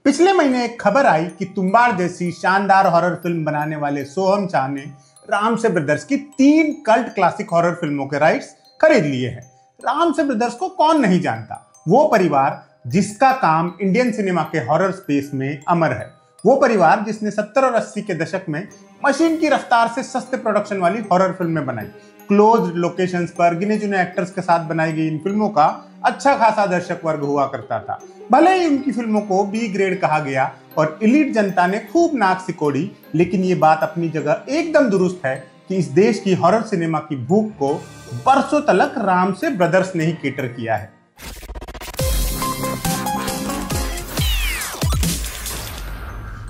पिछले महीने एक खबर आई कि तुम्बाड़ जैसी शानदार हॉरर फिल्म बनाने वाले सोहम शाह ने रामसे ब्रदर्स की 3 कल्ट क्लासिक हॉरर फिल्मों के राइट्स खरीद लिए हैं। रामसे ब्रदर्स को कौन नहीं जानता, वो परिवार जिसका काम इंडियन सिनेमा के हॉरर स्पेस में अमर है। वो परिवार जिसने 70 और 80 के दशक में मशीन की रफ्तार से सस्ते प्रोडक्शन वाली हॉरर फिल्में बनाई। क्लोज लोकेशंस पर गिने चुने एक्टर्स के साथ बनाई गई इन फिल्मों का अच्छा खासा दर्शक वर्ग हुआ करता था। भले ही उनकी फिल्मों को बी ग्रेड कहा गया और इलीट जनता ने खूब नाक सिकोड़ी, लेकिन ये बात अपनी जगह एकदम दुरुस्त है कि इस देश की हॉरर सिनेमा की भूख को बरसों तलक रामसे ब्रदर्स ने ही केटर किया है।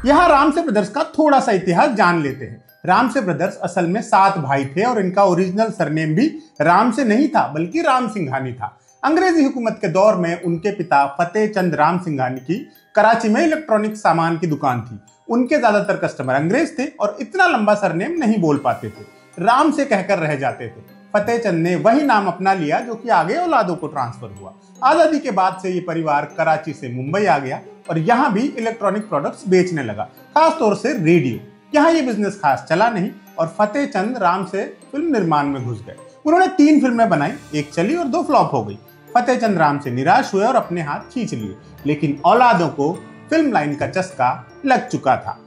यहां रामसे ब्रदर्स का थोड़ा सा इतिहास जान लेते हैं। रामसे ब्रदर्स असल में 7 भाई थे और इनका ओरिजिनल सरनेम भी रामसे नहीं था बल्कि राम सिंघानी था। अंग्रेजी हुकूमत के दौर में उनके पिता फतेह चंद राम सिंघानी की कराची में इलेक्ट्रॉनिक सामान की दुकान थी। उनके ज्यादातर कस्टमर अंग्रेज थे और इतना लंबा सरनेम नहीं बोल पाते थे, राम से कहकर रह जाते थे। फतेह चंद ने वही नाम अपना लिया जो कि आगे औलादों को ट्रांसफर हुआ। आजादी के बाद से ये परिवार कराची से मुंबई आ गया और यहाँ भी इलेक्ट्रॉनिक प्रोडक्ट्स बेचने लगा, खासतौर से रेडियो। यहाँ ये बिजनेस खास चला नहीं और फतेह चंद राम से फिल्म निर्माण में घुस गए। उन्होंने 3 फिल्में बनाई, एक चली और 2 फ्लॉप हो गई। फतेह चंद राम से निराश हुए और अपने हाथ खींच लिए, लेकिन औलादों को फिल्म लाइन का चस्का लग चुका था।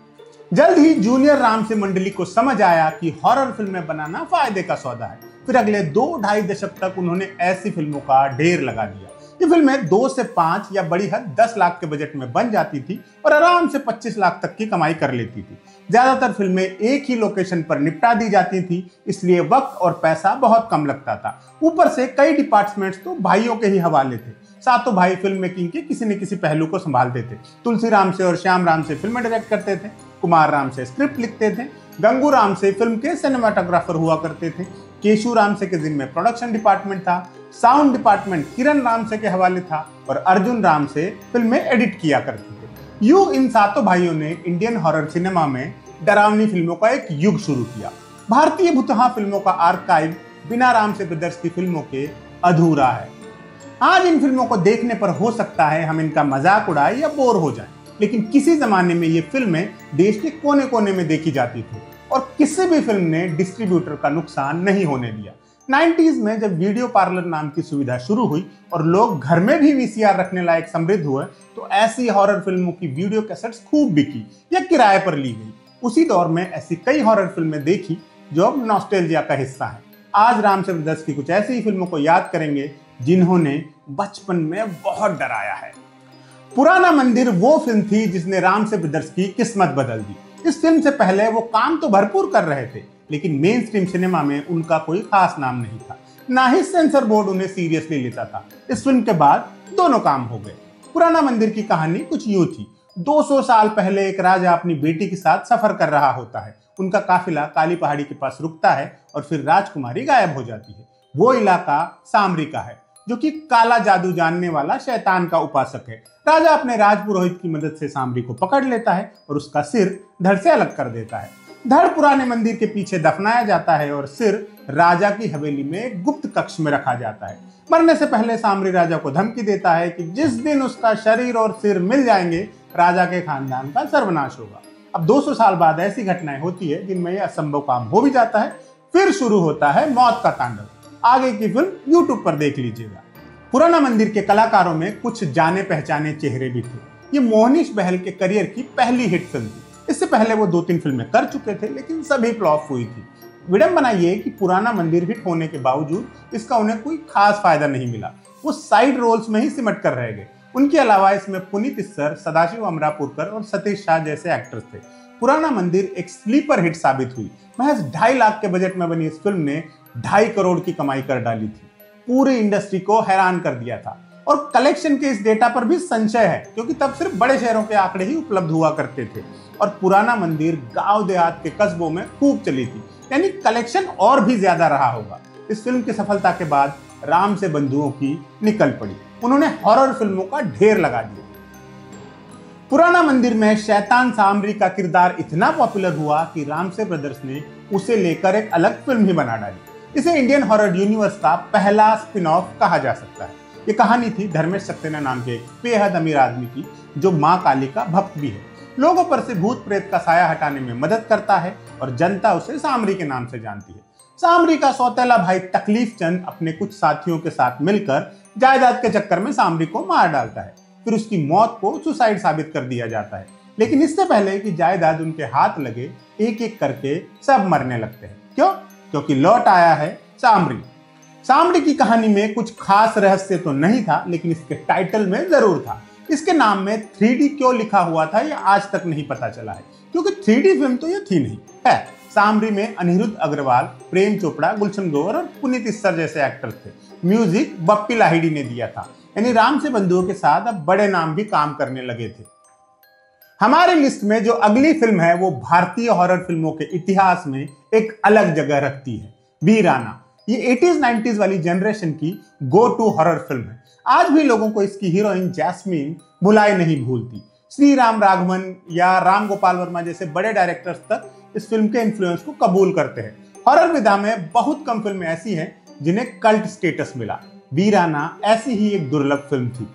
जल्द ही जूनियर राम से मंडली को समझ आया कि हॉरर फिल्में बनाना फायदे का सौदा है। फिर अगले 2-2.5 दशक तक उन्होंने ऐसी फिल्मों का ढेर लगा दिया। ये फिल्में 2 से 5 या बड़ी हद 10 लाख के बजट में बन जाती थी और आराम से 25 लाख तक की कमाई कर लेती थी। ज्यादातर फिल्में एक ही लोकेशन पर निपटा दी जाती थी, इसलिए वक्त और पैसा बहुत कम लगता था। ऊपर से कई डिपार्टमेंट्स तो भाइयों के ही हवाले थे। सातों भाई फिल्म मेकिंग के किसी न किसी पहलू को संभालते थे। तुलसी राम से और श्याम राम से फिल्में डायरेक्ट करते थे, कुमार राम से स्क्रिप्ट लिखते थे, गंगू राम से फिल्म के सिनेमाटोग्राफर हुआ करते थे, केशु राम से के जिम्मे प्रोडक्शन डिपार्टमेंट था, साउंड डिपार्टमेंट किरण राम से के हवाले था और अर्जुन राम से फिल्में एडिट किया करते थे। यूं इन सातों भाइयों ने इंडियन हॉरर सिनेमा में डरावनी फिल्मों का एक युग शुरू किया। भारतीय भुतहा फिल्मों का आर्काइव बिना रामसे ब्रदर्स की फिल्मों के अधूरा है। आज इन फिल्मों को देखने पर हो सकता है हम इनका मजाक उड़ाएं या बोर हो जाएं, लेकिन किसी जमाने में ये फिल्में देश के कोने कोने में देखी जाती थी और किसी भी फिल्म ने डिस्ट्रीब्यूटर का नुकसान नहीं होने दिया। 90s में जब वीडियो पार्लर नाम की सुविधा शुरू हुई और लोग घर में भी वीसीआर रखने लायक समृद्ध हुए, तो ऐसी हॉरर फिल्मों की वीडियो कैसेट्स खूब बिकी या किराए पर ली गई। उसी दौर में ऐसी कई हॉरर फिल्में देखी जो अब नॉस्टैल्जिया का हिस्सा है। आज रामसे ब्रदर्स की कुछ ऐसी ही फिल्मों को याद करेंगे जिन्होंने बचपन में बहुत डराया है। पुराना मंदिर वो फिल्म थी जिसने रामसे ब्रदर्स की किस्मत बदल दी। इस फिल्म से पहले वो काम तो भरपूर कर रहे थे, लेकिन मेन स्ट्रीम सिनेमा में उनका कोई खास नाम नहीं था, ना ही सेंसर बोर्ड उन्हें सीरियसली लेता था। इस फिल्म के बाद दोनों काम हो गए। पुराना मंदिर की कहानी कुछ यूं थी। 200 साल पहले एक राजा अपनी बेटी के साथ सफर कर रहा होता है। उनका काफिला काली पहाड़ी के पास रुकता है और फिर राजकुमारी गायब हो जाती है। वो इलाका सामरी का है, जो कि काला जादू जानने वाला शैतान का उपासक है। राजा अपने राजपुरोहित की मदद से सामरी को पकड़ लेता है और उसका सिर धड़ से अलग कर देता है। धड़ पुराने मंदिर के पीछे दफनाया जाता है और सिर राजा की हवेली में गुप्त कक्ष में रखा जाता है। मरने से पहले सामरी राजा को धमकी देता है कि जिस दिन उसका शरीर और सिर मिल जाएंगे, राजा के खानदान का सर्वनाश होगा। अब 200 साल बाद ऐसी घटनाएं होती है जिनमें यह असंभव काम हो भी जाता है। फिर शुरू होता है मौत का तांडव। आगे की फिल्म यूट्यूब पर देख लीजिएगा। पुराना मंदिर के कलाकारों में कुछ जाने पहचाने चेहरे भी थे। ये मोहनीश बहल के करियर की पहली हिट फिल्म थी। इससे पहले वो 2-3 फिल्में कर चुके थे, लेकिन सभी फ्लॉप हुई थी। विडंबना ये कि पुराना मंदिर हिट होने के बावजूद इसका उन्हें कोई खास फायदा नहीं मिला। वो साइड रोल्स में ही सिमट कर रह गए। उनके अलावा इसमें पुनीत इस्सर, सदाशिव अमरापुरकर और सतीश शाह जैसे एक्टर्स थे। पुराना मंदिर एक स्लीपर हिट साबित हुई। महज 2.5 लाख के बजट में बनी इस फिल्म ने 2.5 करोड़ की कमाई कर डाली थी। पूरी इंडस्ट्री को हैरान कर दिया था और कलेक्शन के इस डेटा पर भी संशय है, क्योंकि तब सिर्फ बड़े शहरों के आंकड़े ही उपलब्ध हुआ करते थे और पुराना मंदिर गांव देहात के कस्बों में खूब चली थी, यानी कलेक्शन और भी ज्यादा रहा होगा। इस फिल्म की सफलता के बाद रामसे बंधुओं की निकल पड़ी। उन्होंने हॉरर फिल्मों का ढेर लगा दिया। पुराना मंदिर में शैतान सामरी का किरदार इतना पॉपुलर हुआ कि रामसे ब्रदर्स ने उसे लेकर एक अलग फिल्म ही बना डाली। इसे इंडियन हॉरर यूनिवर्स का पहला स्पिन ऑफ कहा जा सकता है। ये कहानी थी धर्मेश सक्सेना नाम के एक बेहद अमीर आदमी की, जो माँ काली का भक्त भी है, लोगों पर से भूत प्रेत का साया हटाने में मदद करता है और जनता उसे सामरी के नाम से जानती है। सामरी का सौतेला भाई तकलीफ चंद अपने कुछ साथियों के साथ मिलकर जायदाद के चक्कर में सामरी को मार डालता है। फिर उसकी मौत को सुसाइड साबित कर दिया जाता है, लेकिन इससे पहले कि जायदाद उनके हाथ लगे, एक एक करके सब मरने लगते हैं। क्यों? क्योंकि लौट आया है सामरी। सामरी की कहानी में कुछ खास रहस्य तो नहीं था, लेकिन इसके टाइटल में जरूर था। इसके नाम में 3D क्यों लिखा हुआ था ये आज तक नहीं पता चला है, क्योंकि 3D फिल्म तो ये थी नहीं है। सामरी में अनिरुद्ध अग्रवाल, प्रेम चोपड़ा, गुलशन ग्रोवर और पुनीत इस्सर जैसे एक्टर थे। म्यूजिक बप्पी लाहिड़ी ने दिया था, यानी राम से बंधुओं के साथ अब बड़े नाम भी काम करने लगे थे। हमारी लिस्ट में जो अगली फिल्म है वो भारतीय हॉरर फिल्मों के इतिहास में एक अलग जगह रखती है, वीराना। ये 80s 90s वाली जनरेशन की गो टू हॉरर फिल्म है। आज भी लोगों को इसकी हीरोइन जैस्मीन भुलाई नहीं भूलती। श्री राम राघवन या राम गोपाल वर्मा जैसे बड़े डायरेक्टर्स तक इस फिल्म के इन्फ्लुएंस को कबूल करते हैं। हॉरर विधा में बहुत कम फिल्में ऐसी हैं जिन्हें कल्ट स्टेटस मिला। वीराना ऐसी ही एक दुर्लभ फिल्म थी।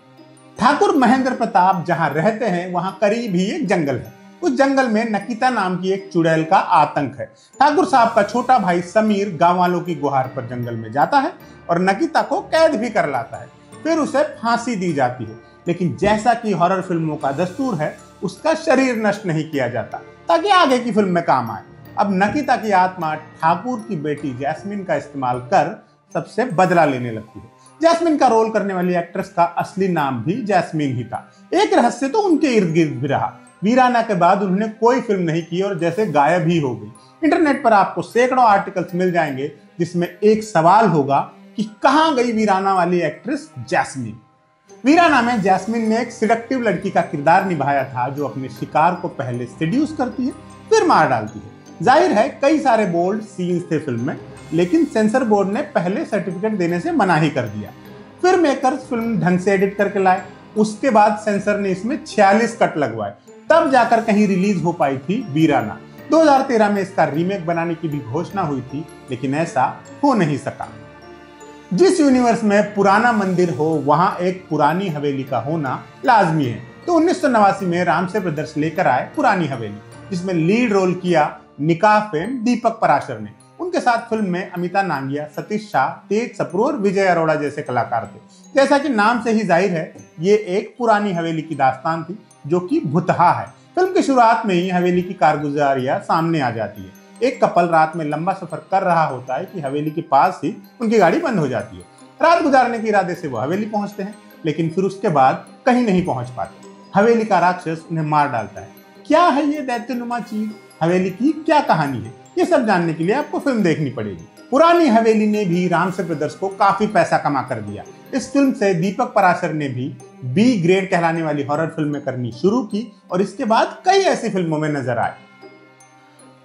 ठाकुर महेंद्र प्रताप जहां रहते हैं वहां करीब ही एक जंगल है। उस जंगल में नकिता नाम की एक चुड़ैल का आतंक है। ठाकुर साहब का छोटा भाई समीर गांव वालों की गुहार पर जंगल में जाता है और नकिता को कैद भी कर लाता है। फिर उसे फांसी दी जाती है, लेकिन जैसा कि हॉरर फिल्मों का दस्तूर है, उसका शरीर नष्ट नहीं किया जाता ताकि आगे की फिल्म में काम आए। अब नकिता की आत्मा ठाकुर की बेटी जैस्मिन का इस्तेमाल कर सबसे बदला लेने लगती है। जैस्मिन का रोल करने वाली एक्ट्रेस का असली नाम भी जैस्मिन ही था। एक रहस्य तो उनके इर्द गिर्द भी रहा। वीराना के बाद उन्होंने कोई फिल्म नहीं की और जैसे गायब ही हो गई। इंटरनेट पर आपको सैकड़ों आर्टिकल्स मिल जाएंगे जिसमें एक सवाल होगा कि कहां गई वीराना वाली एक्ट्रेस जैस्मिन। वीराना में जैस्मिन ने एक सिडक्टिव लड़की का किरदार निभाया था, जो अपने शिकार को पहले सेड्यूस करती है फिर मार डालती है। जाहिर है कई सारे बोल्ड सीन्स थे फिल्म में, लेकिन सेंसर बोर्ड ने पहले सर्टिफिकेट देने से मना ही कर दिया। फिर मेकर्स फिल्म ढंग से एडिट करके लाए। उसके बाद सेंसर ने इसमें 46 कट लगवाए, तब जाकर कहीं रिलीज हो पाई थी वीराना। 2013 में इसका रीमेक बनाने की भी घोषणा हुई थी, लेकिन ऐसा हो नहीं सका। जिस यूनिवर्स में पुराना मंदिर हो वहां एक पुरानी हवेली का होना लाजमी है, तो 1989 में रामसे ब्रदर्स लेकर आए पुरानी हवेली, जिसमें लीड रोल किया निकाह फेम दीपक पराशर ने। उनके साथ फिल्म में अमिता नांगिया, सतीश शाह, तेज सप्रू और विजय अरोड़ा जैसे कलाकार थे। जैसा कि नाम से ही जाहिर है, ये एक पुरानी हवेली की दास्तान थी जो कि भुतहा है। फिल्म की शुरुआत में ही हवेली की कारगुजारियां सामने आ जाती है। एक कपल रात में लंबा सफर कर रहा होता है कि हवेली के पास ही उनकी गाड़ी बंद हो जाती है। रात गुजारने के इरादे से वो हवेली पहुंचते हैं, लेकिन फिर उसके बाद कहीं नहीं पहुंच पाते। हवेली का राक्षस उन्हें मार डालता है। क्या है ये दैत्यनुमा चीज? हवेली की क्या कहानी है? ये सब जानने के लिए आपको फिल्म देखनी पड़ेगी। पुरानी हवेली ने भी रामसे ब्रदर्स को काफी पैसा कमा कर दिया। इस फिल्म से दीपक पराशर ने भी बी ग्रेड कहलाने वाली हॉरर फिल्में करनी शुरू की और इसके बाद कई ऐसी फिल्मों में नजर आए।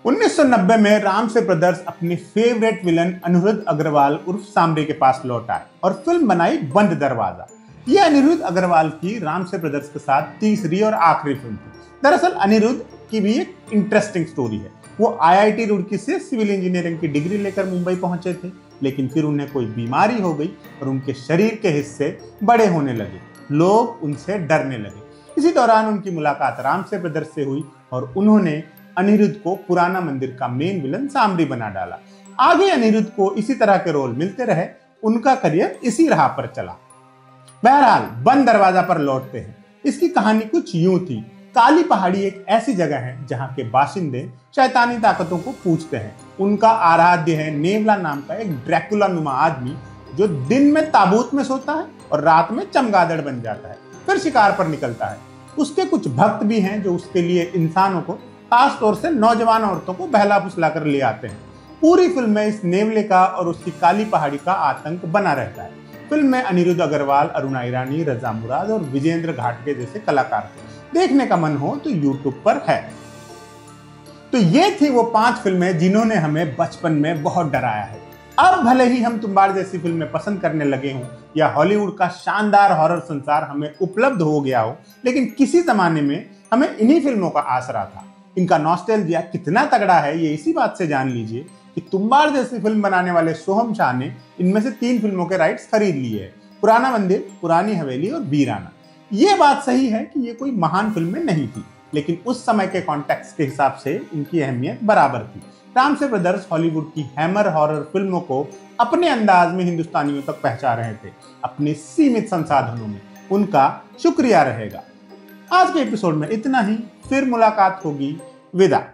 1990 में रामसे ब्रदर्स अपनी फेवरेट विलन अनिरुद्ध अग्रवाल उर्फ सामरी के पास लौट आए और फिल्म बनाई बंद दरवाजा। ये अनिरुद्ध अग्रवाल की रामसे ब्रदर्स के साथ तीसरी और आखिरी फिल्म थी। दरअसल अनिरुद्ध की भी एक इंटरेस्टिंग स्टोरी है। वो IIT रुड़की से सिविल इंजीनियरिंग की डिग्री लेकर मुंबई पहुंचे थे, लेकिन फिर उन्हें कोई बीमारी हो गई और उनके शरीर के हिस्से बड़े होने लगे। लोग उनसे डरने लगे। इसी दौरान उनकी मुलाकात रामसे ब्रदर्स से हुई और उन्होंने अनिरुद्ध को पुराना मंदिर का मेन विलन सामरी बना डाला। आगे अनिरुद्ध को इसी तरह के रोल मिलते रहे। उनका करियर इसी राह पर चला। बहरहाल बंद दरवाजा पर लौटते हैं। इसकी कहानी कुछ यूं थी। काली पहाड़ी एक ऐसी जगह है जहां के बाशिंदे शैतानी ताकतों को पूजते हैं। उनका आराध्य है नेवला नाम का एक ड्रैकुला नुमा आदमी, जो दिन में ताबूत में सोता है और रात में चमगादड़ बन जाता है, फिर शिकार पर निकलता है। उसके कुछ भक्त भी हैं जो उसके लिए इंसानों को, खास तौर से नौजवान औरतों को बहला फुसला कर ले आते हैं। पूरी फिल्म में इस नेवले का और उसकी काली पहाड़ी का आतंक बना रहता है। फिल्म में अनिरुद्ध अग्रवाल, अरुणा ईरानी, रजा मुराद और विजेंद्र घाटगे जैसे कलाकार थे। देखने का मन हो तो YouTube पर है। तो ये थी वो 5 फिल्में जिन्होंने हमें बचपन में बहुत डराया है। अब भले ही हम तुम्बाड़ जैसी फिल्में पसंद करने लगे हों या हॉलीवुड का शानदार हॉरर संसार हमें उपलब्ध हो गया हो, लेकिन किसी जमाने में हमें इन्हीं फिल्मों का आसरा था। इनका नॉस्टैल्जिया कितना तगड़ा है ये इसी बात से जान लीजिए कि तुम्बाड़ जैसी फिल्म बनाने वाले सोहम शाह ने इनमें से 3 फिल्मों के राइट्स खरीद लिए हैं। पुराना मंदिर, पुरानी हवेली और वीराना। ये बात सही है कि ये कोई महान फिल्में नहीं थी, लेकिन उस समय के कॉन्टेक्स्ट के हिसाब से इनकी अहमियत बराबर थी। रामसे ब्रदर्स हॉलीवुड की हैमर हॉरर फिल्मों को अपने अंदाज में हिंदुस्तानियों तक पहुंचा रहे थे, अपने सीमित संसाधनों में। उनका शुक्रिया रहेगा। आज के एपिसोड में इतना ही, फिर मुलाकात होगी। विदा।